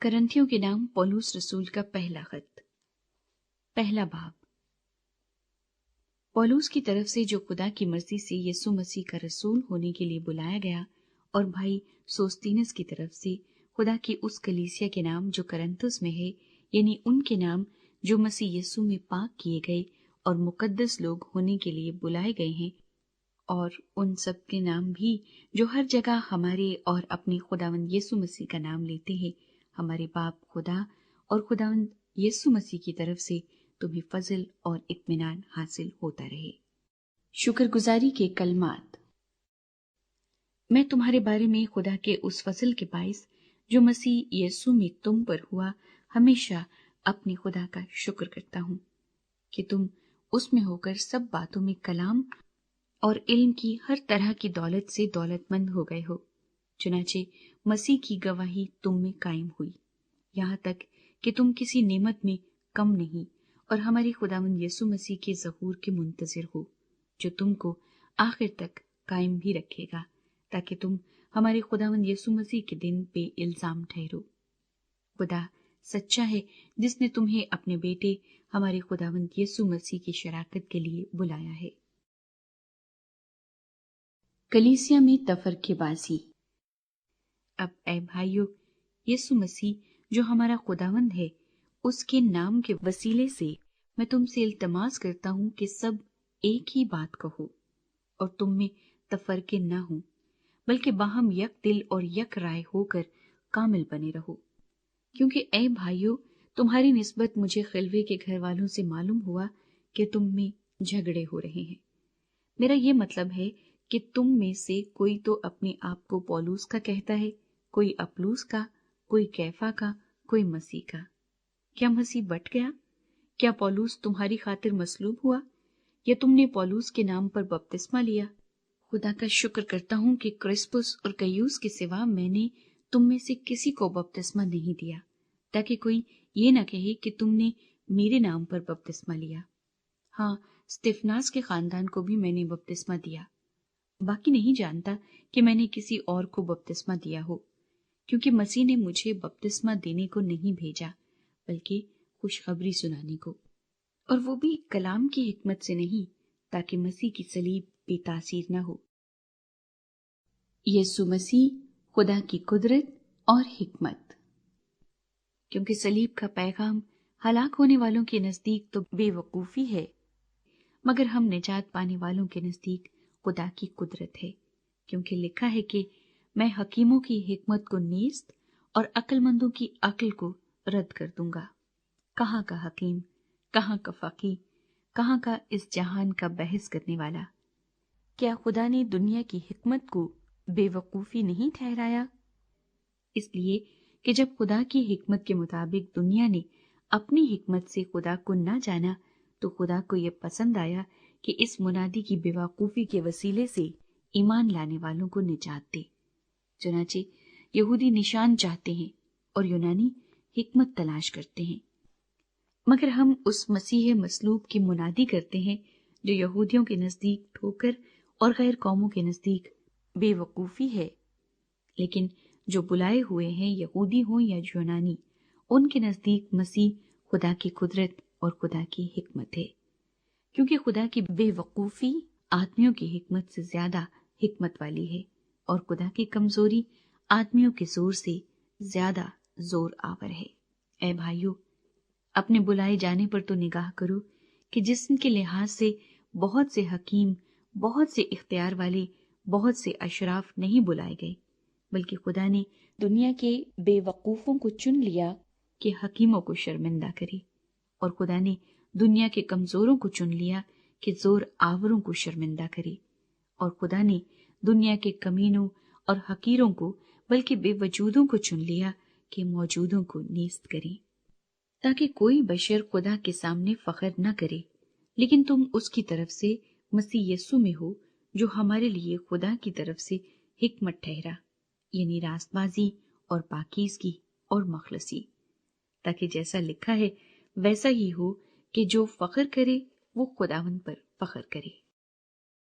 करंथियों के नाम पौलुस रसूल का पहला खत। पहला बाब। पौलुस की तरफ से जो खुदा की मर्जी से यीशु मसीह का रसूल होने के लिए बुलाया गया, और भाई सोस्तीनस की तरफ से खुदा की उस कलीसिया के नाम जो करंथुस में है, यानी उनके नाम जो मसीह यीशु में पाक किए गए और मुकद्दस लोग होने के लिए बुलाए गए हैं, और उन सब के नाम भी जो हर जगह हमारे और अपने खुदावंद यीशु मसीह का नाम लेते हैं, हमारे बाप खुदा और खुदावंद यीशु मसीह की तरफ से तुम्हें फजल और इत्मीनान हासिल होता रहे। शुक्रगुजारी के कलमात। मैं तुम्हारे बारे में खुदा के उस फजल के बाइस जो मसीह यीशु में तुम पर हुआ, हमेशा अपने खुदा का शुक्र करता हूँ कि तुम उसमें होकर सब बातों में कलाम और इल्म की हर तरह की दौलत से दौलतमंद हो गए हो, चुनाचे मसीह की गवाही तुम में कायम हुई, यहाँ तक कि तुम किसी नेमत में कम नहीं और हमारे खुदावंद यीशु मसीह के ज़हूर के मुंतज़िर हो, जो तुमको आखिर तक कायम भी रखेगा, ताकि तुम हमारे खुदावंद यीशु मसीह के दिन पे इल्जाम ठहरो। खुदा सच्चा है, जिसने तुम्हें अपने बेटे हमारे खुदावंद यीशु मसीह की शराकत के लिए बुलाया है। कलीसिया में तफरकेबाजी। अब ऐ भाइयों, यीशु मसीह जो हमारा खुदावंद है, उसके नाम के वसीले से मैं तुमसे इल्तमास करता हूं कि सब एक ही बात कहो और तुम में तफरके न हो, बल्कि बाहम यक दिल और यक राय होकर कामिल बने रहो। क्योंकि ऐ भाइयों, तुम्हारी निस्बत मुझे खिलवे के घर वालों से मालूम हुआ कि तुम में झगड़े हो रहे हैं। मेरा ये मतलब है कि तुम में से कोई तो अपने आप को पौलुस का कहता है, कोई अप्लूस का, कोई कैफा का, कोई मसीह का। क्या मसीह बट गया? क्या पौलुस तुम्हारी खातिर मसलूब हुआ, या तुमने पौलुस के नाम पर बपतिस्मा लिया? खुदा का शुक्र करता हूं कि क्रिस्पुस और गयुस के सिवा मैंने तुम में से किसी को बपतिस्मा नहीं दिया, ताकि कोई ये न कहे कि तुमने मेरे नाम पर बपतिस्मा लिया। हाँ, स्तिफनास के खानदान को भी मैंने बपतिस्मा दिया। बाकी नहीं जानता कि मैंने किसी और को बपतिस्मा दिया हो, क्योंकि मसीह ने मुझे बपतिस्मा देने को नहीं भेजा, बल्कि खुशखबरी सुनाने को, और वो भी कलाम की हिकमत से नहीं, ताकि मसीह की सलीब बेतासीर न हो। यीशु मसीह खुदा की कुदरत और हिकमत। क्योंकि सलीब का पैगाम हलाक होने वालों के नजदीक तो बेवकूफी है, मगर हम निजात पाने वालों के नजदीक खुदा की कुदरत है, क्योंकि लिखा है कि मैं हकीमों की हिकमत को नेस्त और अक्लमंदों की अक्ल को रद्द कर दूंगा। कहाँ का हकीम, कहाँ का फकीह, कहाँ का इस जहान का बहस करने वाला? क्या खुदा ने दुनिया की हिकमत को बेवकूफी नहीं ठहराया? इसलिए कि जब खुदा की हिकमत के मुताबिक दुनिया ने अपनी हिकमत से खुदा को न जाना, तो खुदा को यह पसंद आया कि इस मुनादी की बेवकूफी के वसीले से ईमान लाने वालों को निजात दे। चुनाचे यहूदी निशान चाहते हैं और यूनानी हिकमत तलाश करते हैं, मगर हम उस मसीह मसलूब की मुनादी करते हैं जो यहूदियों के नजदीक ठोकर और गैर कौमों के नजदीक बेवकूफी है, लेकिन जो बुलाए हुए हैं, यहूदी हों या यूनानी, उनके नजदीक मसीह खुदा की कुदरत और खुदा की हिकमत है। क्योंकि खुदा की बेवकूफी आदमियों की हिकमत से ज्यादा हिकमत वाली है, और खुदा की कमजोरी आदमियों के जोर से ज्यादा जोर आवर है। ऐ भाइयों, अपने बुलाए जाने पर तो निगाह करो कि जिस्म के लिहाज से बहुत से हकीम, बहुत से इख्तियार वाले, बहुत से अशराफ नहीं बुलाए गए, बल्कि खुदा ने दुनिया के बेवकूफों को चुन लिया कि हकीमों को शर्मिंदा करे, और खुदा ने दुनिया के कमजोरों को चुन लिया कि जोर आवरों को शर्मिंदा करे, और खुदा ने दुनिया के कमीनों और हकीरों को, बल्कि बेवजूदों को चुन लिया कि मौजूदों को नेस्त करे, ताकि कोई बशर खुदा के सामने फख्र न करे, लेकिन तुम उसकी तरफ से मसीह यीशु में हो, जो हमारे लिए खुदा की तरफ से हिकमत ठहरा, यानी रास्तबाजी और पाकीज़गी और मखलसी, ताकि जैसा लिखा है वैसा ही हो कि जो फख्र करे वो खुदावंद पर फख्र करे।